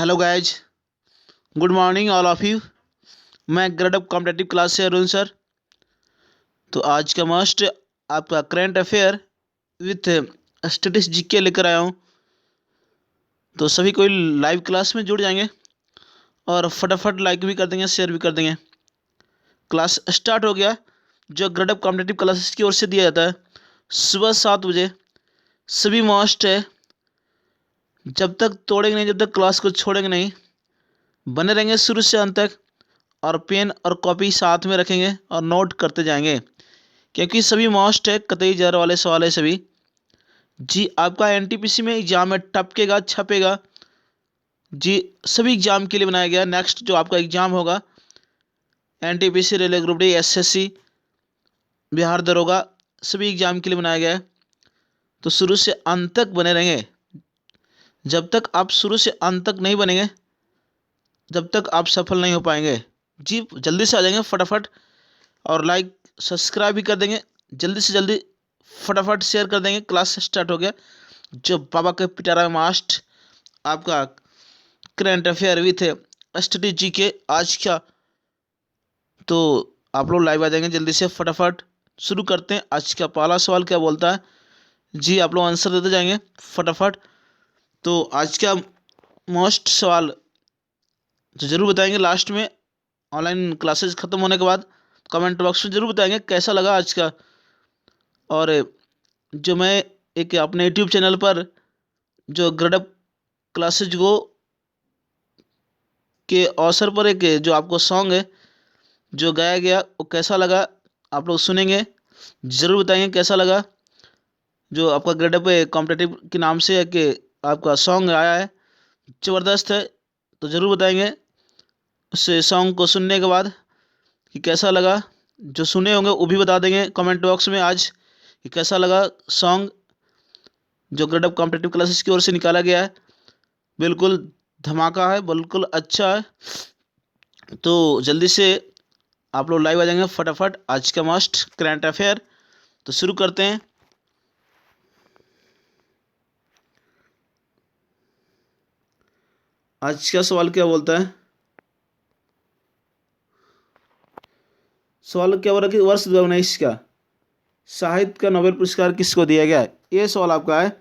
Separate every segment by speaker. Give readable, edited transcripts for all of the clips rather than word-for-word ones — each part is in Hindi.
Speaker 1: Hello guys, good morning all of you. मैं ग्रेड अप कॉम्पिटेटिव क्लास से अरुण सर। तो आज का मस्ट आपका current affair with stasis GK लेकर आया हूँ। तो सभी कोई लाइव क्लास में जुड़ जाएंगे और फटाफट लाइक भी कर देंगे, शेयर भी कर देंगे। क्लास स्टार्ट हो गया। जो ग्रेड अप कॉम्पिटेटिव क्लासेस की ओर से दिया जाता है सुबह 7 बजे। सभी मस्ट है, जब तक तोड़ेंगे नहीं, जब तक क्लास को छोड़ेंगे नहीं, बने रहेंगे शुरू से अंत तक। और पेन और कॉपी साथ में रखेंगे और नोट करते जाएंगे, क्योंकि सभी मस्ट है, कतई जर वाले सवाल है सभी। जी आपका एनटीपीसी में एग्जाम में टपकेगा, छपेगा। जी सभी एग्जाम के लिए बनाया गया। नेक्स्ट जो आपका एग्जाम होगा NTPC, railway group D, SSC, Bihar दरोगा, सभी एग्जाम के लिए बनाया गया है। तो शुरू से अंत तक बने रहेंगे। जब तक आप शुरू से अंत तक नहीं बनेंगे, जब तक आप सफल नहीं हो पाएंगे। जी जल्दी से आ जाएंगे फटाफट, और लाइक सब्सक्राइब भी कर देंगे। जल्दी से जल्दी फटाफट शेयर कर देंगे। क्लास स्टार्ट हो गया। जो बाबा के पिटारा मास्ट आपका करंट अफेयर विथ स्टडी जी के आज का, तो आप लोग लाइव आ जाएंगे जल्दी से। फटाफट शुरू करते हैं। आज का पहला सवाल क्या बोलता है, जी आप लोग आंसर देते जाएंगे फटाफट। तो आज का मोस्ट सवाल तो ज़रूर बताएंगे लास्ट में, ऑनलाइन क्लासेस ख़त्म होने के बाद कमेंट बॉक्स में ज़रूर बताएंगे कैसा लगा आज का। और जो मैं एक अपने यूट्यूब चैनल पर जो ग्रेड अप क्लासेज को के अवसर पर एक जो आपको सॉन्ग है जो गाया गया, वो कैसा लगा आप लोग सुनेंगे, ज़रूर बताएंगे कैसा लगा। जो आपका ग्रेड अप कॉम्पिटेटिव के नाम से एक आपका सॉन्ग आया है, ज़बरदस्त है। तो ज़रूर बताएंगे उस सॉन्ग को सुनने के बाद कि कैसा लगा। जो सुने होंगे वो भी बता देंगे कमेंट बॉक्स में आज कि कैसा लगा सॉन्ग जो ग्रेड अप कॉम्पिटेटिव क्लासेस की ओर से निकाला गया है। बिल्कुल धमाका है, बिल्कुल अच्छा है। तो जल्दी से आप लोग लाइव आ जाएंगे फटाफट। आज का मस्ट करंट अफेयर तो शुरू करते हैं। आज का सवाल क्या बोलता है, सवाल क्या बोल रहा है कि वर्ष 2019 का साहित्य का नोबेल पुरस्कार किसको दिया गया है। ये सवाल आपका है,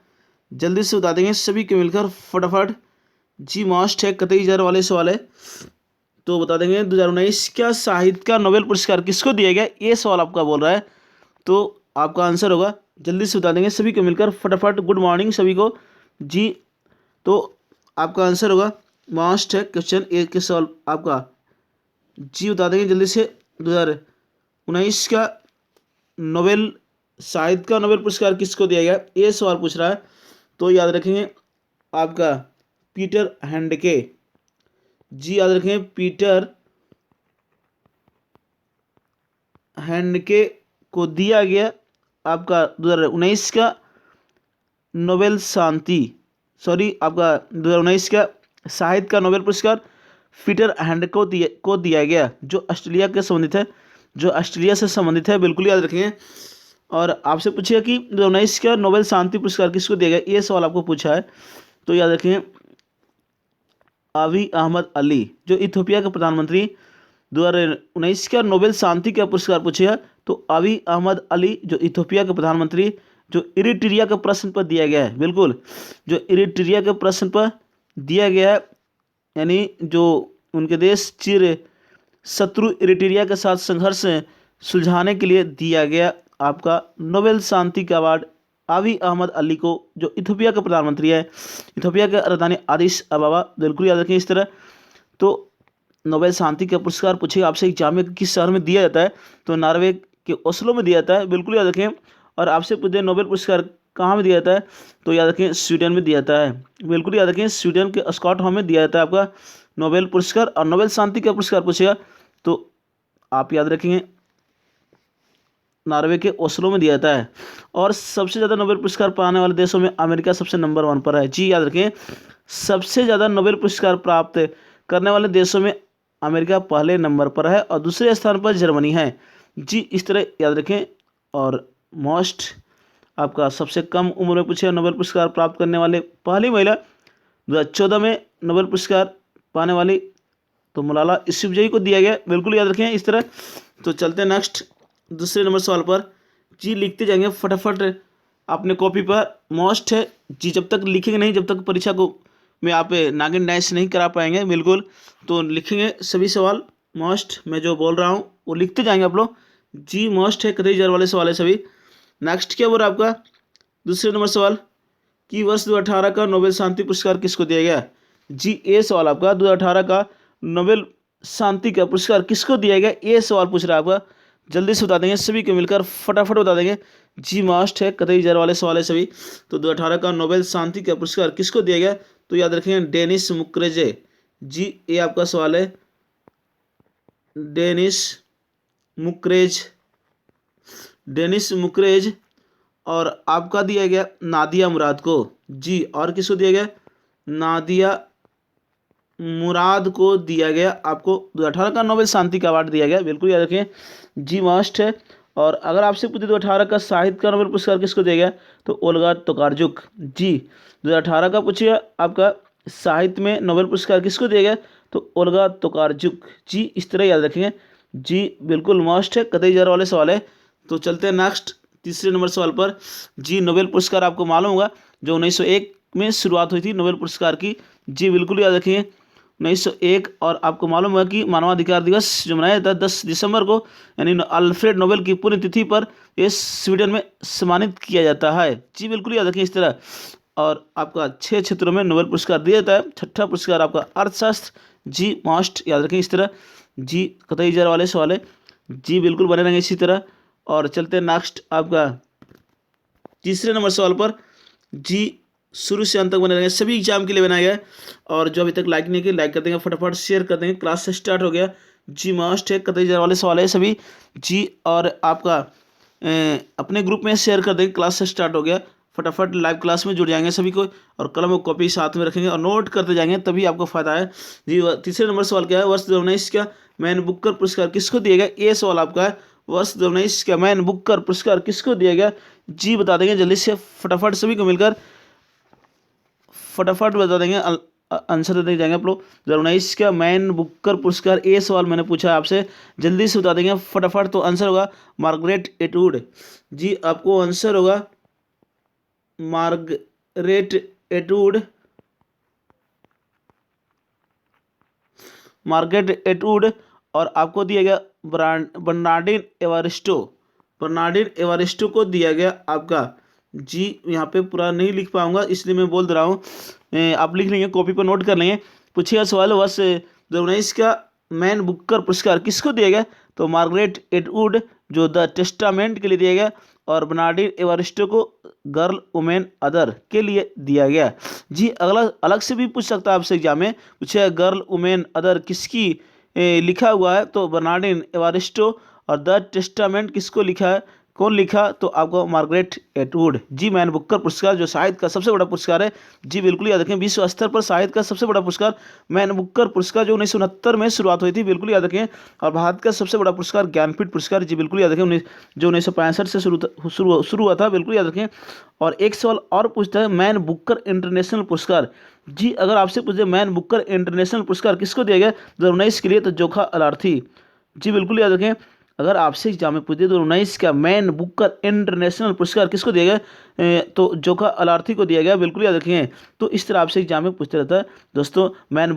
Speaker 1: जल्दी से बता देंगे सभी के मिलकर फटाफट। जी मस्ट है, कतई जर वाले सवाल है, तो बता देंगे 2019 का साहित्य का नोबेल पुरस्कार किसको दिया गया, ये सवाल आपका बोल रहा है। तो आपका आंसर होगा, जल्दी से बता देंगे सभी को मिलकर फटाफट। गुड मॉर्निंग सभी को जी। तो आपका आंसर होगा मस्ट है क्वेश्चन ए के सवाल आपका। जी बता देंगे जल्दी से 2019 का नोबेल साहित्य का नोबेल पुरस्कार किसको दिया गया, ये सवाल पूछ रहा है। तो याद रखेंगे आपका पीटर हैंडके। जी याद रखेंगे पीटर हैंडके को दिया गया आपका 2019 का नोबेल शांति, सॉरी आपका 2019 का साहित्य का नोबेल पुरस्कार पीटर हैंडके को दिया गया, जो ऑस्ट्रेलिया के संबंधित है, जो ऑस्ट्रेलिया से संबंधित है। बिल्कुल याद रखेंगे। और आपसे पूछिएगा कि 2019 का नोबेल शांति पुरस्कार किसको दिया गया, ये सवाल आपको पूछा है। तो याद रखेंगे अबी अहमद अली, जो इथियोपिया के प्रधानमंत्री। 2019 का नोबेल शांति का पुरस्कार पूछेगा तो अबी अहमद अली, जो इथियोपिया के प्रधानमंत्री, जो इरिट्रिया के प्रश्न पर दिया गया है। बिल्कुल जो इरिट्रिया के प्रश्न पर दिया गया है, यानी जो उनके देश चिर शत्रु इरिट्रिया के साथ संघर्ष सुलझाने के लिए दिया गया आपका नोबेल शांति का अवार्ड अबी अहमद अली को, जो इथियोपिया के प्रधानमंत्री है, इथियोपिया के राजधानी आदिस अबाबा। बिल्कुल याद रखें इस तरह। तो नोबेल शांति का पुरस्कार पूछेगा आपसे एग्जाम में किस शहर में दिया जाता है, तो नॉर्वे के ओस्लो में दिया जाता है। बिल्कुल याद रखें। और आपसे पूछे नोबेल पुरस्कार कहाँ में दिया जाता है, तो याद रखें स्वीडन में दिया जाता है। बिल्कुल याद रखें स्वीडन के स्टॉकहोम में दिया जाता है आपका नोबेल पुरस्कार। और नोबेल शांति का पुरस्कार पूछेगा तो आप याद रखेंगे नॉर्वे के ओस्लो में दिया जाता है। और सबसे ज़्यादा नोबेल पुरस्कार पाने वाले देशों में अमेरिका सबसे नंबर 1 पर है। जी याद रखें सबसे ज़्यादा नोबेल पुरस्कार प्राप्त करने वाले देशों में अमेरिका पहले नंबर पर है और दूसरे स्थान पर जर्मनी है। जी इस तरह याद रखें। और मोस्ट आपका सबसे कम उम्र में पूछे नोबेल पुरस्कार प्राप्त करने वाले पहली महिला 2014 में नोबेल पुरस्कार पाने वाली तो मलाला यूसुफजई को दिया गया, बिल्कुल याद रखें इस तरह। तो चलते हैं नेक्स्ट दूसरे नंबर सवाल पर। जी लिखते जाएंगे फटाफट अपने कॉपी पर, मोस्ट है जी, जब तक लिखेंगे नहीं, जब तक परीक्षा को में आप नागिन डाइस नहीं करा पाएंगे बिल्कुल, तो लिखेंगे सभी सवाल मोस्ट मैं जो बोल रहा हूँ वो लिखते जाएंगे आप लोग। जी मोस्ट है, कतई जार वाले सवाल है सभी। नेक्स्ट क्या बोल रहा आपका दूसरे नंबर सवाल कि वर्ष 2018 का नोबेल शांति पुरस्कार किसको दिया गया। जी ये सवाल आपका 2018 का नोबेल शांति का पुरस्कार किसको दिया गया, ये सवाल पूछ रहा है आपका। जल्दी से बता देंगे सभी को मिलकर, फटाफट बता देंगे। जी मास्ट है, कतई जार वाले सवाल है सभी। तो 2018 का नोबेल शांति का पुरस्कार किसको दिया गया, तो याद रखेंगे डेनिस मुक्वेगे। जी ये आपका सवाल है, डेनिस मुक्वेगे। और आपका दिया गया नादिया मुराद को। जी और किसको दिया गया, नादिया मुराद को दिया गया आपको 2018 का नोबेल शांति का अवार्ड दिया गया, बिल्कुल याद रखें। जी मस्ट है। और अगर आपसे पूछे 2018 का साहित्य का नोबेल पुरस्कार किसको दिया गया, तो ओल्गा टोकार्चुक। जी 2018 का पूछिए आपका साहित्य में नोबेल पुरस्कार किसको दिया गया, तो ओल्गा टोकार्चुक। जी इस तरह याद रखेंगे। जी बिल्कुल मस्ट है, कतई जार वाले सवाल है। तो चलते हैं नेक्स्ट तीसरे नंबर सवाल पर। जी नोबेल पुरस्कार आपको मालूम होगा जो 1901 में शुरुआत हुई थी नोबेल पुरस्कार की। जी बिल्कुल याद रखिए 1901। और आपको मालूम है कि मानवाधिकार दिवस जो मनाया जाता है 10 दिसंबर को, यानी अल्फ्रेड नोबेल की पुण्यतिथि पर ये स्वीडन में सम्मानित किया जाता है। जी बिल्कुल याद रखिए इस तरह। और आपका 6 क्षेत्रों में नोबेल पुरस्कार दिया जाता है। छठा पुरस्कार आपका अर्थशास्त्र। जी मस्ट याद रखें इस तरह। जी कतई जार वाले सवाल है। जी बिल्कुल बने रहेंगे इसी तरह। और चलते हैं नेक्स्ट आपका तीसरे नंबर सवाल पर। जी शुरू से अंत तक बने रहेंगे, सभी एग्जाम के लिए बनाया गया है। और जो अभी तक लाइक नहीं किया लाइक कर देंगे, फटाफट शेयर कर देंगे। क्लास से स्टार्ट हो गया। जी मस्ट है, कतई जार वाले सवाल है सभी। जी और आपका अपने ग्रुप में शेयर कर देंगे, क्लास से स्टार्ट हो गया। फटाफट लाइव क्लास में जुड़ जाएंगे सभी को, और कलम और कॉपी साथ में रखेंगे और नोट करते जाएंगे, तभी आपको फायदा है। जी तीसरे नंबर सवाल क्या है, वर्ष 2019 का मैन बुकर पुरस्कार किसको दिया गया, ये सवाल आपका है। वर्ष 2019 का मैन बुकर पुरस्कार किसको दिया गया, जी बता देंगे जल्दी से फटाफट सभी को मिलकर, फटाफट बता देंगे। आंसर देते जाएंगे आप लोग। 2019 का मैन बुकर पुरस्कार, ये सवाल मैंने पूछा आपसे, जल्दी से बता देंगे फटाफट। तो आंसर होगा मार्गरेट एटवुड। जी आपको आंसर होगा मार्गरेट एटवुड। Margaret Atwood. और आपको दिया गया बर्नार्डिन एवारिस्टो को दिया गया आपका। जी यहाँ पे पूरा नहीं लिख पाऊंगा इसलिए मैं बोल दे रहा हूँ, आप लिख लेंगे कॉपी पर नोट कर लेंगे। पूछिएगा सवाल वर्ष 2019 का मैन बुकर पुरस्कार किसको दिया गया, तो मार्गरेट एटवुड जो द टेस्टामेंट के लिए दिया गया, और बर्नार्डिन एवारिस्टो को गर्ल वुमेन अदर के लिए दिया गया। जी अगला अलग से भी पूछ सकता है आपसे एग्जाम में, पूछे गर्ल वुमेन अदर किसकी लिखा हुआ है, तो बर्नार्डिन एवारिस्टो। और द टेस्टामेंट किसको लिखा है, कौन लिखा, तो आपको मार्गरेट एटवुड। जी मैन बुकर पुरस्कार जो साहित्य का सबसे बड़ा पुरस्कार है। जी बिल्कुल याद रखें, विश्व स्तर पर साहित्य का सबसे बड़ा पुरस्कार मैन बुकर पुरस्कार जो 1969 में शुरुआत हुई थी, बिल्कुल याद रखें। और भारत का सबसे बड़ा पुरस्कार ज्ञानपीठ पुरस्कार, जी बिल्कुल याद रखें, जो 1965 से शुरू हुआ था, बिल्कुल याद रखें। और एक सवाल और पूछता है मैन बुकर इंटरनेशनल पुरस्कार। जी अगर आपसे पूछे मैन बुकर इंटरनेशनल पुरस्कार किसको दिया गया 2019 के लिए, तो जोखा अलार्थी। जी बिल्कुल याद रखें। अगर आपसे एग्जाम में पूछे 2019 का मैन बुकर इंटरनेशनल पुरस्कार किसको दिया गया, तो जोखा अलार्थी को दिया गया, बिल्कुल याद रखें। तो इस तरह आपसे एग्जाम में पूछते रहता है दोस्तों। मैन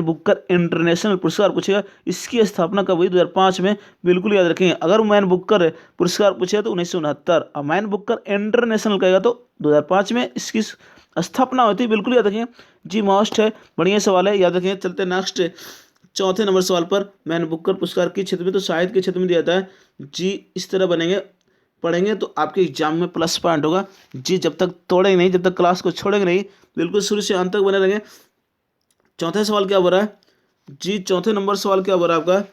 Speaker 1: बुकर इंटरनेशनल पुरस्कार पूछेगा, इसकी स्थापना कब हुई, 2005 में, बिल्कुल याद रखें। अगर मैन बुकर पुरस्कार पूछेगा तो 1969, और मैन बुकर इंटरनेशनल कहेगा तो 2005 में इसकी स्थापना होती है, बिल्कुल याद रखें। जी मोस्ट है, बढ़िया सवाल है, याद रखें। चलते नेक्स्ट चौथे नंबर सवाल पर। मैन बुकर पुरस्कार के क्षेत्र में, तो साहित्य के क्षेत्र में दिया जाता है। जी इस तरह बनेंगे, पढ़ेंगे तो आपके एग्जाम में प्लस पॉइंट होगा। जी जब तक तोड़ेंगे नहीं, जब तक क्लास को छोड़ेंगे नहीं, बिल्कुल शुरू से अंत तक बने रहेंगे। चौथा सवाल क्या हो रहा है, जी चौथे नंबर सवाल क्या हो रहा है आपका,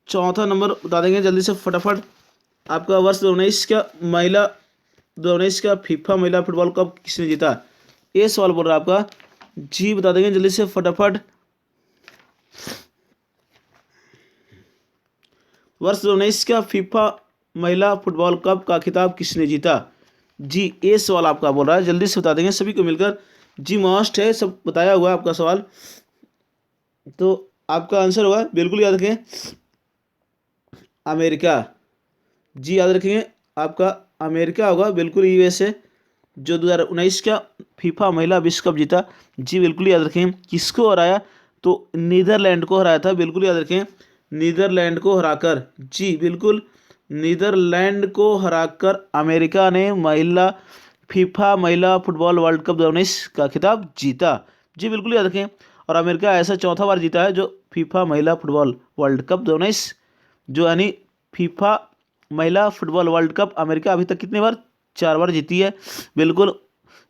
Speaker 1: चौथा नंबर बता देंगे जल्दी से फटाफट। आपका वर्ष 2019 का फीफा महिला फुटबॉल कप किसने जीता, ये सवाल बोल रहा है आपका। जी बता देंगे जल्दी से फटाफट। वर्ष 2019 का फीफा महिला फुटबॉल कप का खिताब किसने जीता, जी ये सवाल आपका बोल रहा है, जल्दी से बता देंगे सभी को मिलकर। जी मस्ट है, सब बताया हुआ है आपका सवाल। तो आपका आंसर होगा, बिल्कुल याद रखें, अमेरिका। जी याद रखेंगे, आपका अमेरिका होगा बिल्कुल। यूएसए जो 2019 का फीफा महिला विश्व कप जीता, जी बिल्कुल याद रखें। किसको हराया? तो नीदरलैंड को हराया था, बिल्कुल याद रखें। नीदरलैंड को हराकर, जी बिल्कुल, नीदरलैंड को हराकर अमेरिका ने फीफा महिला फुटबॉल वर्ल्ड कप 2019 का खिताब जीता। जी बिल्कुल याद रखें। और अमेरिका ऐसा चौथा बार जीता है जो फीफा महिला फुटबॉल वर्ल्ड कप 2019, जो यानी फीफा महिला फुटबॉल वर्ल्ड कप अमेरिका अभी तक कितने बार? 4 बार जीती है, बिल्कुल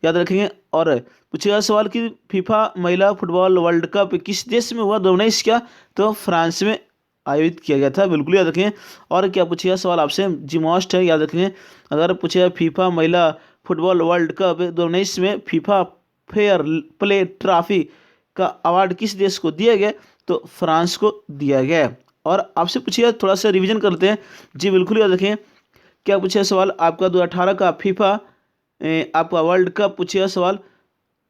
Speaker 1: याद रखेंगे। और पूछेगा सवाल कि फीफा महिला फुटबॉल वर्ल्ड कप किस देश में हुआ 2019 का? तो फ्रांस में आयोजित किया गया था, बिल्कुल याद रखें। और क्या पूछेगा सवाल आपसे? जी मोस्ट है, याद रखेंगे। अगर पूछेगा फीफा महिला फुटबॉल वर्ल्ड कप 2019 में फीफा फेयर प्ले ट्रॉफी का अवार्ड किस देश को दिया गया? तो फ्रांस को दिया गया। और आपसे पूछिए, थोड़ा सा रिवीजन करते हैं। जी बिल्कुल याद रखें। क्या पूछिए सवाल आपका? 2018 का फीफा आपका वर्ल्ड कप पूछिए सवाल,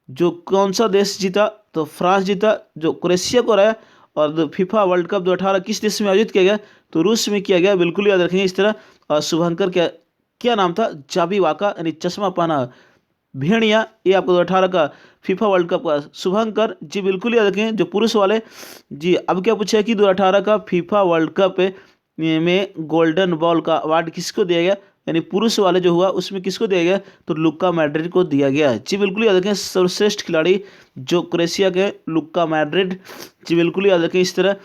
Speaker 1: जो कौन सा देश जीता? तो फ्रांस जीता, जो क्रोएशिया को हराया। और फीफा वर्ल्ड कप 2018 किस देश में आयोजित किया गया? तो रूस में किया गया, बिल्कुल याद रखेंगे इस तरह। और शुभंकर क्या क्या नाम था? जाबी वाका, यानी चश्मा पहना भेड़िया। ये आपको 2018 का फीफा वर्ल्ड कप का शुभंकर, जी बिल्कुल याद रखें, जो पुरुष वाले। जी अब क्या पूछा कि 2018 का फीफा वर्ल्ड कप में गोल्डन बॉल का अवार्ड किसको दिया गया? यानी पुरुष वाले जो हुआ उसमें किसको दिया गया? तो लुक्का मैड्रिड को दिया गया। जी बिल्कुल याद रखें, सर्वश्रेष्ठ खिलाड़ी जो क्रोएशिया के लुक्का मैड्रिड, जी बिल्कुल याद रखें इस तरह।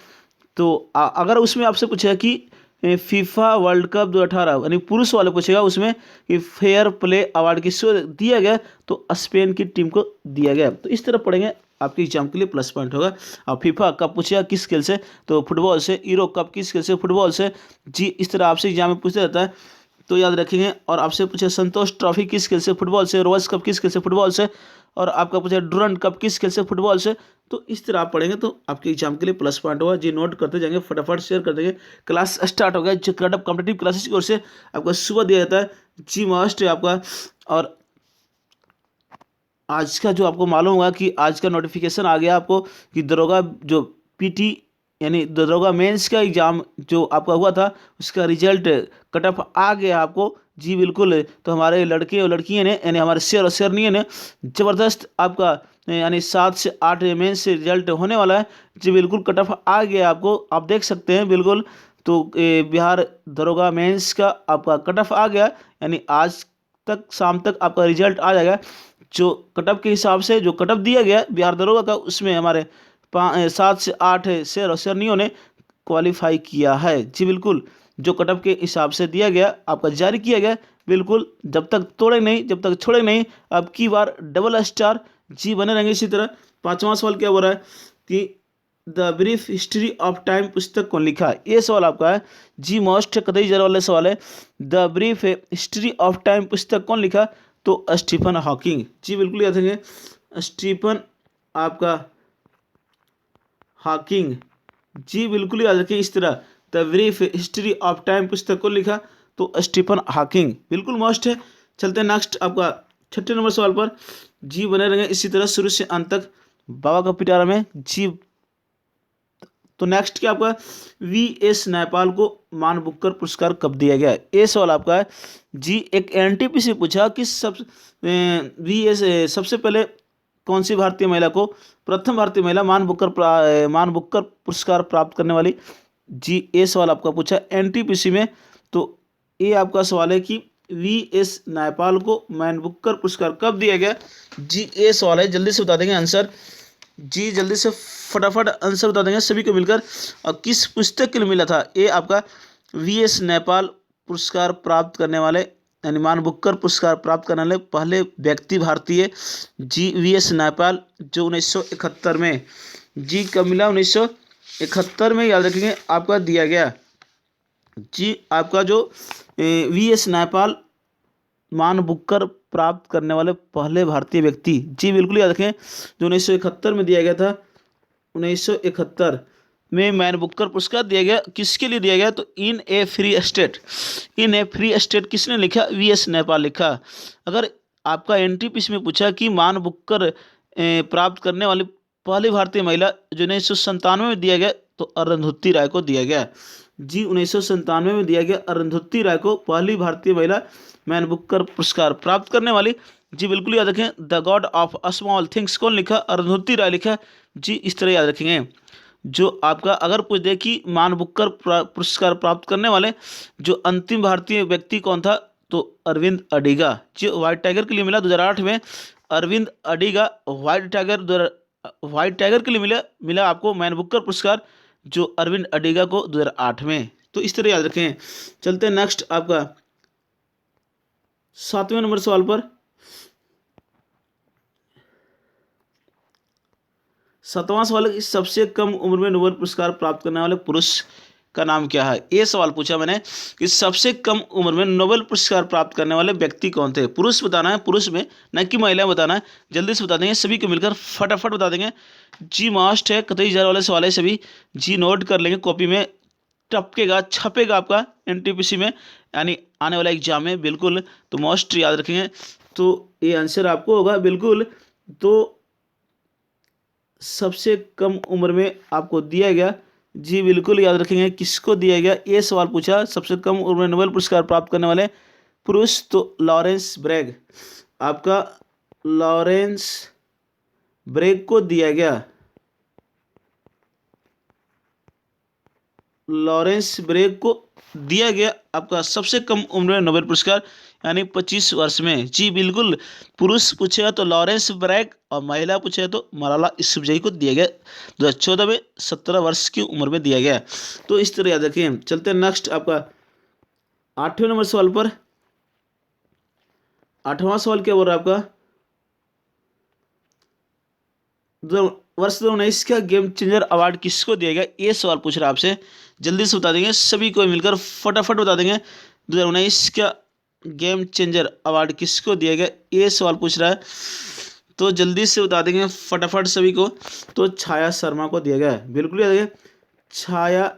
Speaker 1: तो अगर उसमें आपसे पूछेगा कि फीफा वर्ल्ड कप 2018 यानी पुरुष वाले पूछेगा उसमें कि फेयर प्ले अवार्ड किसको दिया गया? तो स्पेन की टीम को दिया गया। तो इस तरह पढ़ेंगे, आपके एग्जाम के लिए प्लस पॉइंट होगा। और फीफा कप पूछेगा किस खेल से? तो फुटबॉल से। यूरो कप किस खेल से? फुटबॉल से। जी इस तरह आपसे एग्जाम में पूछता रहता है, तो याद रखेंगे। और आपसे पूछे संतोष ट्रॉफी किस खेल से? फुटबॉल से। रोवर्स कप किस खेल से? फुटबॉल से। और आपका पूछे डुरंड कप किस खेल से? फुटबॉल से। तो इस तरह आप पढ़ेंगे तो आपके एग्जाम के लिए प्लस पॉइंट होगा। जी नोट करते जाएंगे, फटाफट शेयर कर देंगे। क्लास स्टार्ट हो गया, जो क्रैडअप कॉम्पिटिटिव क्लासेस की ओर से आपका सुबह दिया जाता है। जी मस्ट है आपका। और आज का जो आपको मालूम होगा कि आज का नोटिफिकेशन आ गया आपको कि दरोगा जो पीटी यानी दरोगा मेंस का एग्ज़ाम जो आपका हुआ था उसका रिजल्ट कट ऑफ आ गया आपको। जी बिल्कुल। तो हमारे लड़के और लड़कियां ने यानी हमारे शेर और शेरनियों ने ज़बरदस्त आपका यानी 7 से 8 मेंस से रिजल्ट होने वाला है। जी बिल्कुल कट ऑफ आ गया आपको, आप देख सकते हैं बिल्कुल। तो बिहार दरोगा मेंस का आपका कट ऑफ आ गया, यानी आज तक शाम तक आपका रिजल्ट आ जाएगा। जो कटअप के हिसाब से जो कटअप दिया गया बिहार दरोगा का, उसमें हमारे 7 से 8 शेर और शेरनियों ने क्वालिफाई किया है। जी बिल्कुल, जो कटअप के हिसाब से दिया गया आपका जारी किया गया, बिल्कुल जब तक तोड़े नहीं, जब तक छोड़े नहीं। अब की बार डबल स्टार जी बने रहेंगे इसी तरह। 5वां सवाल क्या हो रहा है कि the brief history of time पुस्तक कौन लिखा? ये सवाल आपका है। जी मोस्ट कतई जरा वाले सवाल है। The brief history of time पुस्तक कौन लिखा? तो स्टीफन हॉकिंग। जी बिल्कुल याद रखेंगे, स्टीफन आपका हॉकिंग। जी बिल्कुल याद रखें इस तरह। The brief history of time पुस्तक को लिखा तो स्टीफन हॉकिंग, बिल्कुल मस्ट है। चलते हैं नेक्स्ट आपका 6ठे नंबर सवाल पर। जी बने रहेंगे इसी तरह शुरू से अंत तक बाबा का पिटारा में। जी तो नेक्स्ट क्या आपका? वी.एस. नैपाल को मान बुकर पुरस्कार कब दिया गया? ये सवाल आपका है। जी एक एनटीपीसी पूछा कि वी.एस. सबसे पहले कौन सी भारतीय महिला को, प्रथम भारतीय महिला मान बुकर पुरस्कार प्राप्त करने वाली? जी ये सवाल आपका पूछा एनटीपीसी में। तो ये आपका सवाल है कि वी.एस. नैपाल को मान बुकर पुरस्कार कब दिया गया? जी ये सवाल है, जल्दी से बता देंगे आंसर। जी जल्दी से फटाफट आंसर बता देंगे सभी को मिलकर। और किस पुस्तक के लिए मिला था? ये आपका वी.एस. नैपाल पुरस्कार प्राप्त करने वाले यानी मान बुकर पुरस्कार प्राप्त करने वाले पहले व्यक्ति भारतीय जी वी.एस. नैपाल, जो 1971 में, जी कब मिला? 1971 में, याद रखेंगे आपका दिया गया। जी आपका जो वी.एस. नैपाल मान बुकर प्राप्त करने वाले पहले भारतीय व्यक्ति, जी बिल्कुल याद रखें, जो 1971 में दिया गया था। 1971 में मैन बुकर पुरस्कार दिया गया। किसके लिए दिया गया? तो इन ए फ्री स्टेट। इन ए फ्री स्टेट किसने लिखा? वीएस नयपाल लिखा। अगर आपका एनटीपीसी में पूछा कि मान बुकर प्राप्त करने वाली पहली भारतीय महिला जो 1997 में दिया गया, तो अरुंधति राय को दिया गया। जी 1997 में दिया गया अरुंधति राय को पहली भारतीय महिला मैन बुकर पुरस्कार प्राप्त करने वाली। जी बिल्कुल याद रखें। The God of small things कौन लिखा? अरुंधति राय लिखा। जी इस तरह याद रखेंगे। जो आपका अगर पूछ दे कि मान बुकर पुरस्कार प्राप्त करने वाले जो अंतिम भारतीय व्यक्ति कौन था, तो अरविंद अडिगा। जो व्हाइट टाइगर के लिए मिला 2008 में, अरविंद अडिगा व्हाइट टाइगर के लिए मिला आपको मैन बुकर पुरस्कार, जो अरविंद अडिगा को 2008 में। तो इस तरह याद रखें। चलते हैं नेक्स्ट आपका 7वें नंबर सवाल पर। 7वां सवाल, सबसे कम उम्र में नोबेल पुरस्कार प्राप्त करने वाले पुरुष का नाम क्या है? ये सवाल पूछा मैंने कि सबसे कम उम्र में नोबेल पुरस्कार प्राप्त करने वाले व्यक्ति कौन थे? पुरुष बताना है, पुरुष में, न कि महिला बताना है। जल्दी से बता देंगे, सभी को मिलकर फटाफट बता देंगे। जी मास्ट है, कतई जार वाले सवाल है सभी। जी नोट कर लेंगे, कॉपी में टपकेगा, छपेगा आपका एनटीपीसी में, यानी आने वाला एग्जाम में बिल्कुल। तो मोस्ट याद रखेंगे। तो ये आंसर आपको होगा बिल्कुल। तो सबसे कम उम्र में आपको दिया गया, जी बिल्कुल याद रखेंगे किसको दिया गया। ये सवाल पूछा सबसे कम उम्र में नोबेल पुरस्कार प्राप्त करने वाले पुरुष, तो लॉरेंस ब्रैग, आपका लॉरेंस ब्रैग को दिया गया। लॉरेंस ब्रैग को दिया गया आपका सबसे कम उम्र में नोबेल पुरस्कार, यानी 25 वर्ष में। जी बिल्कुल। पुरुष पूछेगा तो लॉरेंस ब्रैग, और महिला पूछेगा तो मलाला यूसुफजई को दिया गया 2014 में, 17 वर्ष की उम्र में दिया गया। तो इस तरह याद रखिए। चलते हैं नेक्स्ट आपका 8वें नंबर सवाल पर। 8वां सवाल क्या बोल रहा है आपका? वर्ष 2019 का गेम चेंजर अवार्ड किसको दिया गया? ये सवाल पूछ रहा है आपसे। जल्दी से बता देंगे, सभी को मिलकर फटाफट बता देंगे। 2019 का गेम चेंजर अवार्ड किसको दिया गया? ये सवाल पूछ रहा है, तो जल्दी से बता देंगे फटाफट सभी को। तो छाया शर्मा को दिया गया है, बिल्कुल याद है। छाया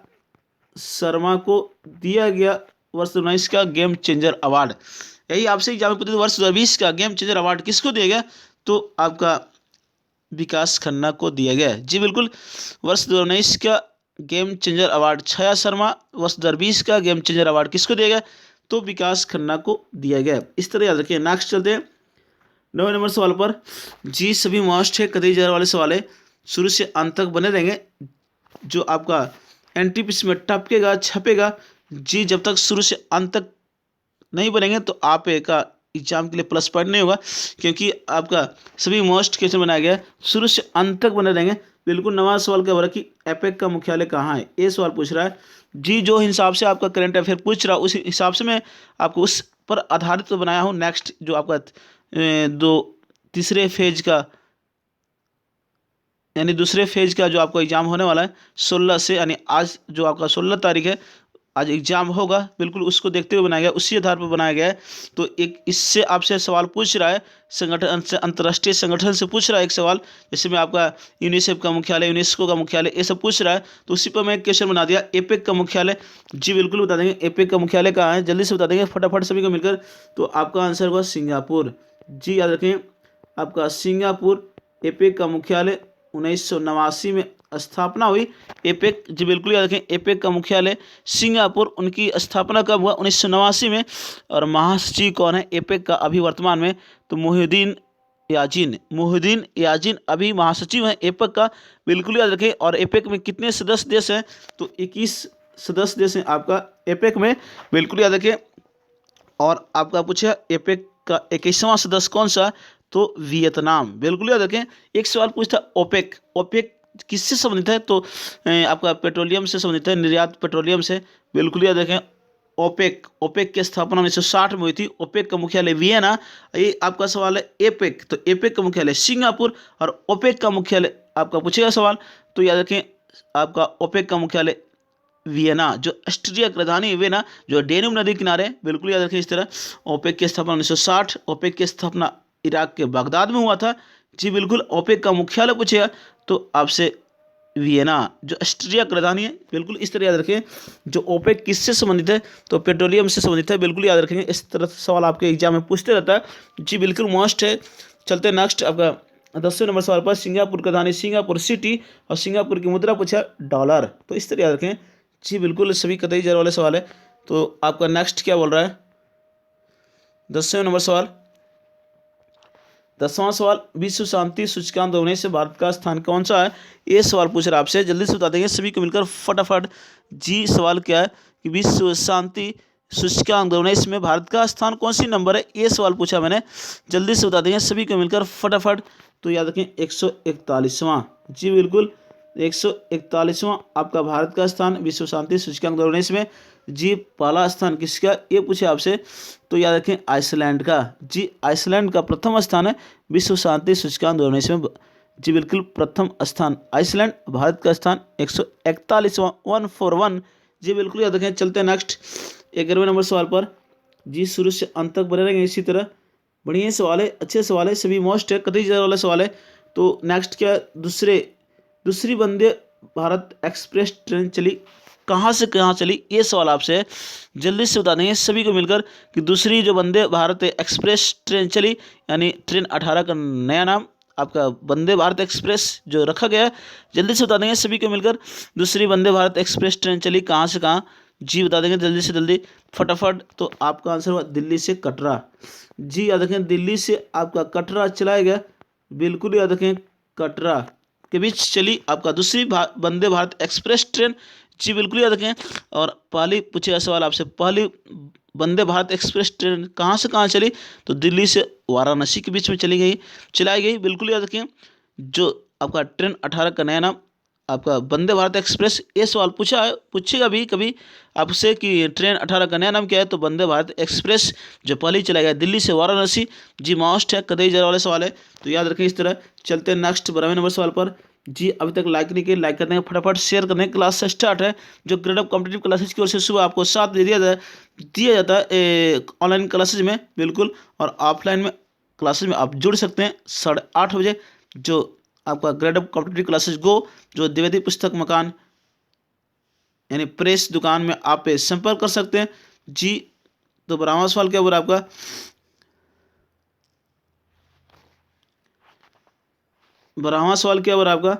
Speaker 1: शर्मा को दिया गया वर्ष 2019 का गेम चेंजर अवार्ड। यही आपसे एग्जाम में पूछे वर्ष 2020 का गेम चेंजर अवार्ड किसको दिया गया? तो आपका विकास खन्ना को दिया गया है। जी बिल्कुल। वर्ष 2019 का गेम चेंजर अवार्ड छाया शर्मा, वर्ष 2020 का गेम चेंजर अवार्ड किसको दिया गया? तो विकास खन्ना को दिया गया। इस तरह याद रखिए। नेक्स्ट चलते हैं 9वें नंबर सवाल पर। जी सभी मस्ट है, कतई जार वाले सवाल है, शुरू से अंत तक बने रहेंगे। जो आपका एनटीपीसी में टपकेगा, छपेगा। जी जब तक शुरू से अंत तक नहीं बनेंगे तो आप का एग्जाम के लिए प्लस पॉइंट नहीं होगा, क्योंकि आपका सभी मोस्ट क्वेश्चन बनाया गया है, शुरू से अंत तक बने रहेंगे। बिल्कुल। नवा सवाल क्या हो रहा है कि एपेक का मुख्यालय कहाँ है? ये सवाल पूछ रहा है। जी जो हिसाब से आपका करंट अफेयर पूछ रहा है उस हिसाब से मैं आपको उस पर आधारित तो बनाया हूँ। नेक्स्ट जो आपका तीसरे फेज का, यानी दूसरे फेज का जो आपका एग्जाम होने वाला है 16 से, यानी आज जो आपका 16 तारीख है, आज एग्जाम होगा, बिल्कुल उसको देखते हुए बनाया गया, उसी आधार पर बनाया गया है। तो एक इससे आपसे सवाल पूछ रहा है, संगठन से, अंतर्राष्ट्रीय संगठन से पूछ रहा है एक सवाल, जैसे में आपका यूनिसेफ का मुख्यालय, यूनेस्को का मुख्यालय, ये सब पूछ रहा है। तो उसी पर मैं एक क्वेश्चन बना दिया, एपेक का मुख्यालय। जी बिल्कुल बता देंगे एपेक का मुख्यालय कहाँ है, जल्दी से बता देंगे फटाफट सभी को मिलकर। तो आपका आंसर होगा सिंगापुर। जी याद रखें, आपका सिंगापुर एपेक का मुख्यालय 1989 में स्थापना हुई। एपेक, जी बिल्कुल याद रखें, एपेक का मुख्यालय सिंगापुर, उनकी स्थापना कब हुआ? 1989 में। और महासचिव कौन है एपेक का अभी वर्तमान में? तो मोहिउद्दीन याजीन अभी महासचिव हैं एपेक का, बिल्कुल याद रखें। और एपेक में कितने सदस्य देश हैं? तो 21 सदस्य देश हैं आपका एपेक में, बिल्कुल याद रखें। और आपका पूछा एपेक का 21वां सदस्य कौन सा? तो वियतनाम, बिल्कुल याद रखें। एक सवाल पूछता ओपेक, ओपेक किससे संबंधित है? तो आपका पेट्रोलियम से संबंधित है, निर्यात पेट्रोलियम से, बिल्कुल याद रखें। ओपेक की स्थापना 1960 में हुई थी। ओपेक का मुख्यालय वियना। ये आपका सवाल है एपेक, तो एपेक का मुख्यालय सिंगापुर और ओपेक का मुख्यालय आपका पूछेगा सवाल, तो याद रखें आपका ओपेक का मुख्यालय वियना, जो ऑस्ट्रिया की राजधानी वियना, जो डेन्यूब नदी किनारे, बिल्कुल याद रखें। इस तरह ओपेक की स्थापना 1960, ओपेक की स्थापना इराक के बगदाद में हुआ था। जी बिल्कुल। ओपेक का मुख्यालय पूछेगा तो आपसे वियना, जो ऑस्ट्रिया की राजधानी है। बिल्कुल इस तरह याद रखें। जो ओपेक किससे संबंधित है, तो पेट्रोलियम से संबंधित है। बिल्कुल याद रखेंगे, इस तरह से सवाल आपके एग्जाम में पूछते रहता है। जी बिल्कुल मस्ट है। चलते नेक्स्ट आपका 10वें नंबर सवाल पर। सिंगापुर की राजधानी सिंगापुर सिटी और सिंगापुर की मुद्रा पूछा डॉलर। तो इस तरह याद रखें। जी बिल्कुल सभी कतई जर वाले सवाल है। तो आपका नेक्स्ट क्या बोल रहा है, 10वें नंबर सवाल। 10वां सवाल, विश्व शांति सूचकांक 2019 से भारत का स्थान कौन सा है। ये सवाल पूछ रहा है आपसे, जल्दी से बता देंगे सभी को मिलकर फटाफट। जी सवाल क्या है कि विश्व शांति सूचकांक 2019 में भारत का स्थान कौन सी नंबर है। ये सवाल पूछा मैंने, जल्दी से बता देंगे सभी को मिलकर फटाफट। तो याद रखें 141वां। जी बिल्कुल 141वां आपका भारत का स्थान विश्व शांति सूचकांक 2019 में। जी पहला स्थान किसका, ये पूछे आपसे, तो याद रखें आइसलैंड का। जी आइसलैंड का प्रथम स्थान है विश्व शांति सूचकांक 2019 में। जी बिल्कुल प्रथम स्थान आइसलैंड, भारत का स्थान 141वां 141। जी बिल्कुल याद रखें। चलते हैं नेक्स्ट 11वें नंबर सवाल पर। जी शुरू से अंत तक बने रहेंगे इसी तरह। बढ़िया सवाल है, अच्छे सवाल है, सभी मोस्ट है, कतई जरूर वाला सवाल है। तो नेक्स्ट क्या, दूसरी वंदे भारत एक्सप्रेस ट्रेन चली कहाँ से कहाँ चली, ये सवाल आपसे है। जल्दी से बता देंगे सभी को मिलकर कि दूसरी जो वंदे भारत एक्सप्रेस ट्रेन चली, यानी ट्रेन 18 का नया नाम आपका वंदे भारत एक्सप्रेस जो रखा गया है। जल्दी से बता देंगे सभी को मिलकर दूसरी वंदे भारत एक्सप्रेस ट्रेन चली कहाँ से कहाँ। जी बता देंगे जल्दी से जल्दी फटाफट। तो आपका आंसर हुआ दिल्ली से कटरा। जी याद रखें, दिल्ली से आपका कटरा चलाया गया। बिल्कुल याद रखें, कटरा के बीच चली आपका दूसरी वंदे भारत एक्सप्रेस ट्रेन। जी बिल्कुल याद रखें। और पहली पूछेगा सवाल आपसे, पहली वंदे भारत एक्सप्रेस ट्रेन कहाँ से कहाँ चली, तो दिल्ली से वाराणसी के बीच में चलाई गई। बिल्कुल याद रखें। जो आपका ट्रेन 18 का नया नाम आपका वंदे भारत एक्सप्रेस, ये सवाल पूछेगा भी कभी आपसे कि ट्रेन 18 का नया नाम क्या है, तो वंदे भारत एक्सप्रेस जो पहले चला गया दिल्ली से वाराणसी। जी मस्ट है, कतई जरा वाले सवाल है, तो याद रखें इस तरह। चलते हैं नेक्स्ट 12वें नंबर सवाल पर। जी अभी तक लाइक नहीं किए, लाइक कर देंगे फटाफट, शेयर कर देंगे। क्लास से स्टार्ट है जो ग्रेड अप कॉम्पिटिटिव क्लासेज की ओर से सुबह आपको 7 बजे दिया जाता है ऑनलाइन क्लासेज में। बिल्कुल, और ऑफलाइन में क्लासेज में आप जुड़ सकते हैं 8:30 बजे। जो आपका ग्रेड अप कॉम्पिटिटिव क्लासेज गो, जो द्विवेदी पुस्तक मकान यानी प्रेस दुकान में आप संपर्क कर सकते हैं। जी तो 12वां सवाल क्या बोल रहा है आपका, 12वां सवाल क्या हो रहा है आपका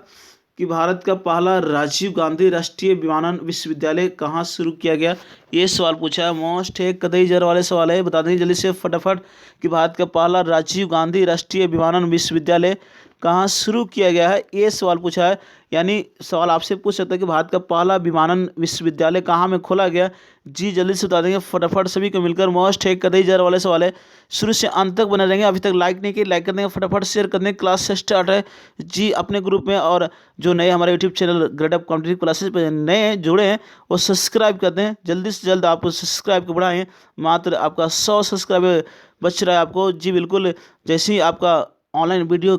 Speaker 1: कि भारत का पहला राजीव गांधी राष्ट्रीय विमानन विश्वविद्यालय कहाँ शुरू किया गया। ये सवाल पूछा है, मोस्ट है, कतई जर वाले सवाल है। बता दें जल्दी से फटाफट कि भारत का पहला राजीव गांधी राष्ट्रीय विमानन विश्वविद्यालय कहाँ शुरू किया गया है। ये सवाल पूछा है, यानी सवाल आपसे पूछ सकता है कि भारत का पहला विमानन विश्वविद्यालय कहाँ में खोला गया। जी जल्दी से बता देंगे फटाफट सभी को मिलकर। मोस्ट है, कतई जर वाले सवाल है, शुरू से अंत तक बने रहेंगे। अभी तक लाइक नहीं किए, लाइक कर देंगे फटाफट, शेयर कर देंगे। क्लास से स्टार्ट है जी अपने ग्रुप में, और जो नए हमारे YouTube channel grade up competitive classes पर नए जुड़े हैं वो सब्सक्राइब कर दें। जल्दी से जल्द आप सब्सक्राइब को बढ़ाएं। मात्र आपका 100 सब्सक्राइबर बच रहा है आपको। जी बिल्कुल, जैसे ही आपका ऑनलाइन वीडियो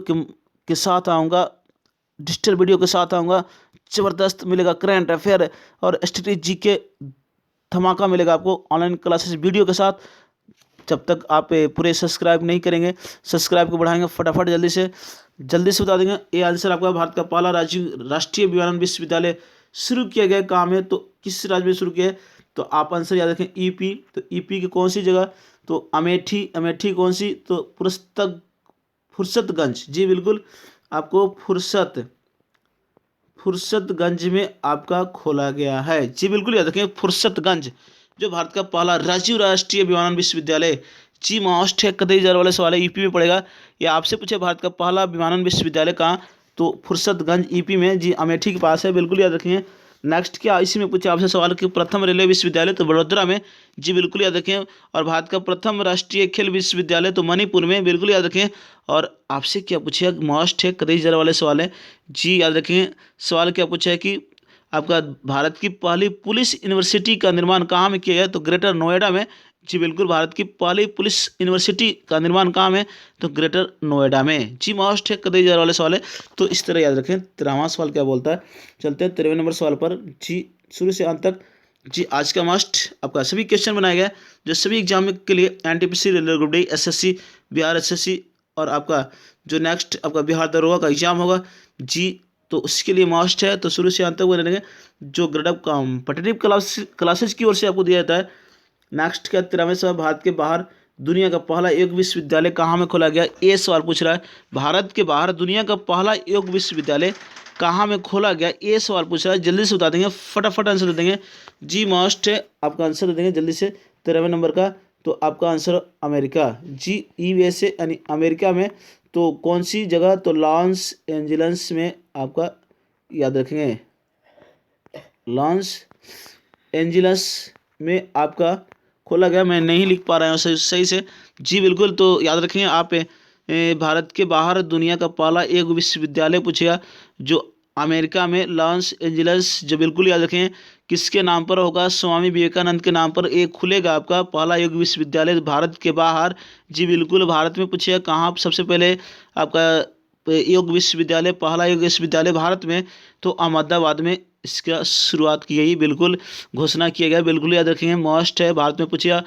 Speaker 1: के साथ आऊँगा, डिजिटल वीडियो के साथ आऊँगा, ज़बरदस्त मिलेगा करंट अफेयर और स्ट्रेटेजी के धमाका मिलेगा आपको ऑनलाइन क्लासेस वीडियो के साथ। जब तक आप पूरे सब्सक्राइब नहीं करेंगे, सब्सक्राइब को बढ़ाएंगे फटाफट जल्दी से बता देंगे। ये आंसर आपका भारत का पहला राष्ट्रीय विमानन विश्वविद्यालय शुरू किया गया काम है, तो किस राज्य में शुरू किया है, तो आप आंसर याद रखें ईपी। तो ईपी की कौन सी जगह, तो अमेठी कौन सी, तो फुर्सतगंज। जी बिल्कुल, आपको फुर्सतगंज में आपका खोला गया है। जी बिल्कुल याद रखें फुर्सतगंज, जो भारत का पहला राष्ट्रीय विमानन विश्वविद्यालय। जी मोस्ट है, कतई जर वाले सवाल है, ईपी में पड़ेगा। या आपसे पूछे भारत का पहला विमानन विश्वविद्यालय कहाँ, तो फुर्सतगंज ईपी में, जी अमेठी के पास है। बिल्कुल याद रखें। नेक्स्ट क्या इसी में पूछे आपसे सवाल कि प्रथम रेलवे विश्वविद्यालय, तो बड़ोदरा में। जी बिल्कुल याद रखें। और भारत का प्रथम राष्ट्रीय खेल विश्वविद्यालय, तो मणिपुर में। बिल्कुल याद रखें। और आपसे क्या पूछे, मोस्ट है, कतई जरा वाले सवाल है। जी याद रखें, सवाल क्या पूछा है कि आपका भारत की पहली पुलिस यूनिवर्सिटी का निर्माण कहाँ में किया गया, तो ग्रेटर नोएडा में। जी बिल्कुल, भारत की पहली पुलिस यूनिवर्सिटी का निर्माण कहाँ में, तो ग्रेटर नोएडा में। जी मोस्ट है, कतई जरा वाले सवाल है, तो इस तरह याद रखें। 13वां सवाल क्या बोलता है, चलते हैं 13वें नंबर सवाल पर। जी शुरू से अंत तक जी आज का मस्ट आपका सभी क्वेश्चन बनाया गया जो सभी एग्जाम के लिए NTPC, railway group D, SSC, Bihar SSC और आपका जो नेक्स्ट आपका बिहार दरोगा का एग्जाम होगा। जी तो उसके लिए मस्ट है, तो शुरू से अंत तक बने रहेंगे, जो ग्रेड अप कॉम्पिटिटिव क्लासेज की ओर से आपको दिया जाता है। नेक्स्ट क्या 13वें सवाल, भारत के बाहर दुनिया का पहला योग विश्वविद्यालय कहाँ में खोला गया? ये सवाल पूछ रहा है, भारत के बाहर दुनिया का पहला योग विश्वविद्यालय कहाँ में खोला गया? ये सवाल पूछ रहा है, जल्दी से बता देंगे, फटाफट आंसर दे देंगे। जी मस्ट है, आपका आंसर दे देंगे जल्दी से 13वें नंबर का। तो आपका आंसर अमेरिका, जी USA यानी अमेरिका में। तो कौन सी जगह? तो लॉस एंजल्स में, आपका याद रखेंगे, लॉस एंजल्स में आपका खोला गया। मैं नहीं लिख पा रहा हूँ सही से। जी बिल्कुल, तो याद रखेंगे आप, भारत के बाहर दुनिया का पहला एक विश्वविद्यालय पूछेगा जो अमेरिका में लॉस एंजल्स, जो बिल्कुल याद रखें किसके नाम पर होगा? स्वामी विवेकानंद के नाम पर एक खुलेगा आपका पहला योग विश्वविद्यालय भारत के बाहर। जी बिल्कुल, भारत में पूछेगा कहाँ सबसे पहले आपका योग विश्वविद्यालय, पहला योग विश्वविद्यालय भारत में, तो अहमदाबाद में इसका शुरुआत की गई, बिल्कुल घोषणा किया गया, बिल्कुल याद रखेंगे, मस्ट है। भारत में पूछिए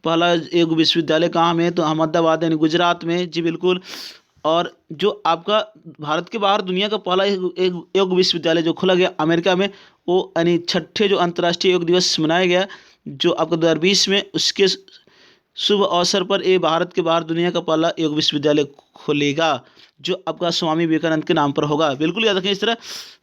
Speaker 1: पहला एक विश्वविद्यालय कहाँ में? तो अहमदाबाद यानी गुजरात में, जी बिल्कुल। और जो आपका भारत के बाहर दुनिया का पहला एक योग विश्वविद्यालय जो खोला गया अमेरिका में, वो यानी छठे जो अंतर्राष्ट्रीय योग दिवस मनाया गया जो आपका 2020 में, उसके शुभ अवसर पर ये भारत के बाहर दुनिया का पहला योग विश्वविद्यालय खोलेगा जो आपका स्वामी विवेकानंद के नाम पर होगा, बिल्कुल याद रखें इस तरह।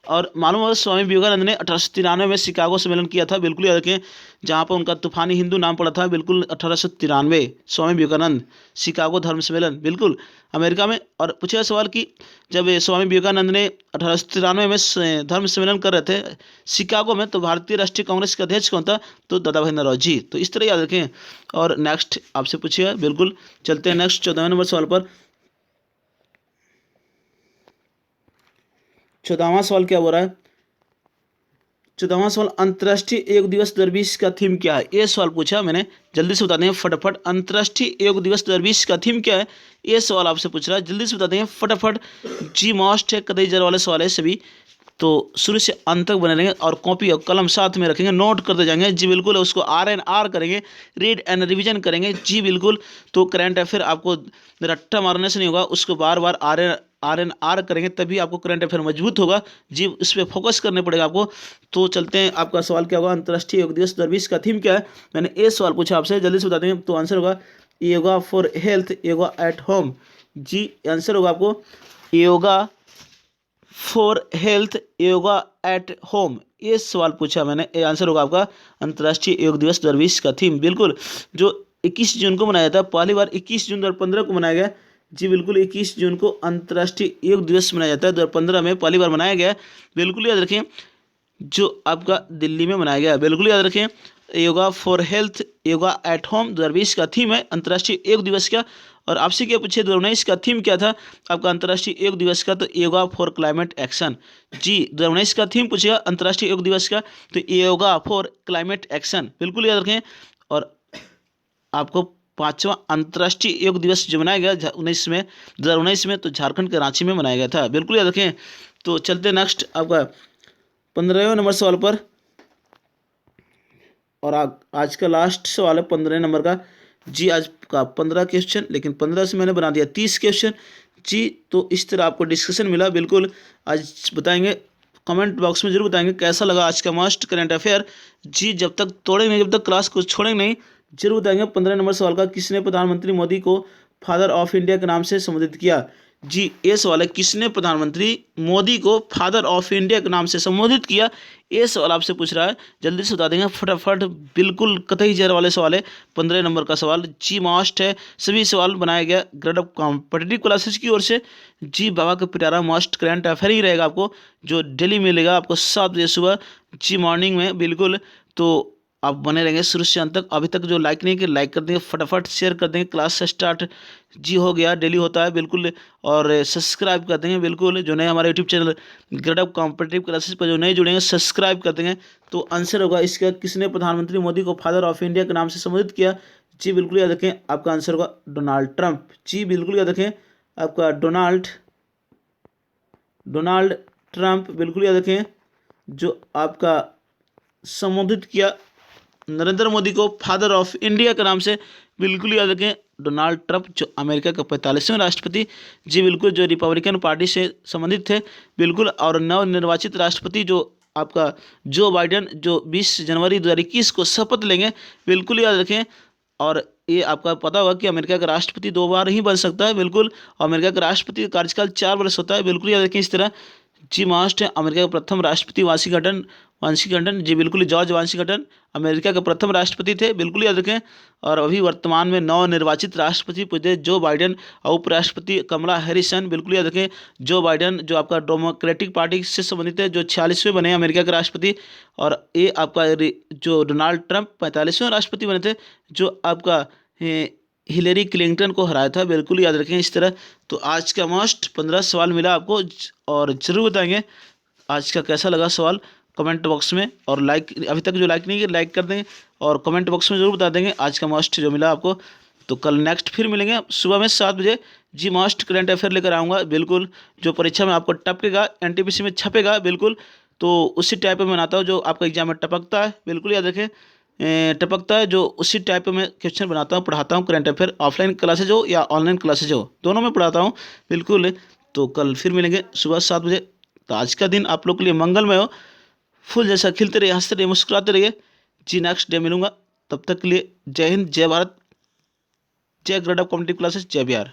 Speaker 1: और मालूम होगा स्वामी विवेकानंद ने 1893 में शिकागो सम्मेलन किया था, बिल्कुल याद रखें, जहाँ पर उनका तूफानी हिंदू नाम पड़ा था, बिल्कुल 1893 स्वामी विवेकानंद, शिकागो धर्म सम्मेलन, बिल्कुल अमेरिका में। और पूछा सवाल कि जब स्वामी विवेकानंद ने 1893 में धर्म सम्मेलन कर रहे थे शिकागो में, तो भारतीय राष्ट्रीय कांग्रेस के अध्यक्ष कौन था? तो दादा भाई नौरोजी। तो इस तरह याद रखें। और नेक्स्ट आपसे पूछिए, बिल्कुल चलते हैं नेक्स्ट 14वें नंबर सवाल पर। 14वां सवाल क्या हो रहा है? 14वां सवाल, अंतर्राष्ट्रीय योग दिवस 2020 का थीम क्या है? ये सवाल पूछा मैंने, जल्दी से बता दें फटाफट। अंतर्राष्ट्रीय योग दिवस 2020 का थीम क्या है? ये सवाल आपसे पूछ रहा है, जल्दी से बता दें फटाफट। जी मस्ट है, कतई जर वाले सवाल है सभी, तो शुरू से अंत तक बने रहेंगे और कॉपी और कलम साथ में रखेंगे, नोट करते जाएंगे। जी बिल्कुल, उसको RNR करेंगे, रीड एंड रिवीजन करेंगे। जी बिल्कुल, तो करंट अफेयर आपको रट्टा मारने से नहीं होगा, उसको बार बार RNR करेंगे, तभी आपको करंट अफेयर मजबूत होगा। जी उस पर फोकस करने पड़ेगा आपको। तो चलते हैं, आपका सवाल क्या होगा? अंतर्राष्ट्रीय योग दिवस 2020 का थीम क्या है? मैंने ये सवाल पूछा आपसे, जल्दी से बता देंगे। तो आंसर होगा yoga for health, yoga at home. जी आंसर होगा आपको yoga for health, yoga at home. ये सवाल पूछा मैंने, ये आंसर होगा आपका अंतर्राष्ट्रीय योग दिवस 2020 का थीम, बिल्कुल जो 21 जून को मनाया जाता है, पहली बार 21 जून 2015 को मनाया गया। जी बिल्कुल, 21 जून को अंतर्राष्ट्रीय योग दिवस मनाया जाता है, 2015 में पहली बार मनाया गया, बिल्कुल याद रखें, जो आपका दिल्ली में मनाया गया, बिल्कुल याद रखें। Yoga for health, yoga at home 2020 का थीम है अंतर्राष्ट्रीय योग दिवस का। और आपसे क्या पूछे 2019 का थीम क्या था आपका अंतर्राष्ट्रीय योग दिवस का? तो योगा फॉर क्लाइमेट एक्शन। जी 2019 का थीम पूछेगा अंतर्राष्ट्रीय योग दिवस का, तो योगा फॉर क्लाइमेट एक्शन, बिल्कुल याद रखें। और आपको 5वां अंतर्राष्ट्रीय योग दिवस जो मनाया गया 2019 में, तो झारखंड के रांची में मनाया गया था, बिल्कुल याद रखें। तो चलते नेक्स्ट आपका 15वें नंबर सवाल पर। और आज का लास्ट सवाल है 15 नंबर का। जी आज का 15 क्वेश्चन, लेकिन 15 से मैंने बना दिया 30 क्वेश्चन। जी तो इस तरह आपको डिस्कशन मिला, बिल्कुल आज बताएंगे, कमेंट बॉक्स में जरूर बताएंगे कैसा लगा आज का मस्ट करंट अफेयर। जी जब तक तोड़ेंगे नहीं, जब तक क्लास को छोड़ेंगे नहीं, जरूर बताएंगे। 15 नंबर सवाल का, किसने प्रधानमंत्री मोदी को फादर ऑफ इंडिया के नाम से संबोधित किया? जी ये सवाल है, किसने प्रधानमंत्री मोदी को फादर ऑफ इंडिया के नाम से संबोधित किया? ये सवाल आपसे पूछ रहा है, जल्दी से बता देंगे फटाफट, बिल्कुल कतई जहर वाले सवाल है, 15 नंबर का सवाल। जी मस्ट है, सभी सवाल बनाया गया ग्रेड अप कॉम्पिटिटिव क्लासेस की ओर से। जी बाबा का पिटारा मस्ट करंट अफेयर ही रहेगा आपको, जो डेली मिलेगा आपको 7 बजे सुबह, जी मॉर्निंग में, बिल्कुल। तो आप बने रहेंगे शुरू से अंत तक। अभी तक जो लाइक नहीं किया लाइक कर देंगे, फटाफट शेयर कर देंगे, क्लास से स्टार्ट जी हो गया, डेली होता है, बिल्कुल। और सब्सक्राइब कर देंगे, बिल्कुल जो नए हमारे YouTube channel grade up competitive classes पर जो नए जुड़ेंगे सब्सक्राइब कर देंगे। तो आंसर होगा इसका, किसने प्रधानमंत्री मोदी को फादर ऑफ इंडिया के नाम से संबोधित किया? जी बिल्कुल याद रखें, आपका आंसर होगा डोनाल्ड ट्रंप। जी बिल्कुल याद रखें, आपका डोनाल्ड ट्रंप, बिल्कुल याद रखें, जो आपका संबोधित किया नरेंद्र मोदी को फादर ऑफ इंडिया के नाम से, बिल्कुल याद रखें डोनाल्ड ट्रंप जो अमेरिका का 45वें राष्ट्रपति, जी बिल्कुल, जो रिपब्लिकन पार्टी से संबंधित थे, बिल्कुल। और नवनिर्वाचित राष्ट्रपति जो आपका जो बाइडेन, जो 20 जनवरी 2021 को शपथ लेंगे, बिल्कुल याद रखें। और ये आपका पता होगा कि अमेरिका का राष्ट्रपति 2 बार ही बन सकता है, बिल्कुल। अमेरिका का राष्ट्रपति का कार्यकाल 4 वर्ष होता है, बिल्कुल याद रखें इस तरह। जी मास्ट अमेरिका का प्रथम राष्ट्रपति वाशिंगटन, जी बिल्कुल, जॉर्ज वाशिंगटन अमेरिका के प्रथम राष्ट्रपति थे, बिल्कुल याद रखें। और अभी वर्तमान में नवनिर्वाचित राष्ट्रपति पूछे जो बाइडेन और उपराष्ट्रपति कमला हैरिसन, बिल्कुल याद रखें। जो बाइडेन जो आपका डेमोक्रेटिक पार्टी से संबंधित है, जो 46वें बने अमेरिका के राष्ट्रपति। और ये आपका जो डोनाल्ड ट्रंप 45वें राष्ट्रपति बने थे, जो आपका हिलेरी क्लिंटन को हराया था, बिल्कुल याद रखें इस तरह। तो आज का मस्ट 15 सवाल मिला आपको, और ज़रूर बताएंगे आज का कैसा लगा सवाल कमेंट बॉक्स में। और लाइक, अभी तक जो लाइक नहीं किया लाइक कर देंगे, और कमेंट बॉक्स में ज़रूर बता देंगे आज का मस्ट जो मिला आपको। तो कल नेक्स्ट फिर मिलेंगे सुबह में 7 बजे। जी मस्ट करंट अफेयर लेकर आऊँगा, बिल्कुल, जो परीक्षा में आपको टपकेगा, एनटीपीसी में छपेगा, बिल्कुल। तो उसी टाइप में बनाता हूँ जो आपका एग्जाम में टपकता है, बिल्कुल याद रखें। टपकता है जो उसी टाइप में क्वेश्चन बनाता हूँ, पढ़ाता हूँ करंट अफेयर, ऑफलाइन क्लासेज हो या ऑनलाइन क्लासेज हो, दोनों में पढ़ाता हूँ, बिल्कुल। तो कल फिर मिलेंगे सुबह 7 बजे। तो आज का दिन आप लोग के लिए मंगलमय हो, फूल जैसा खिलते रहिए, हंसते रहिए, मुस्कुराते रहिए। जी नेक्स्ट डे मिलूंगा, तब तक के लिए जय हिंद, जय भारत, जय ग्रेड ऑफ कॉम्पिटिटिव क्लासेस, जय बिहार।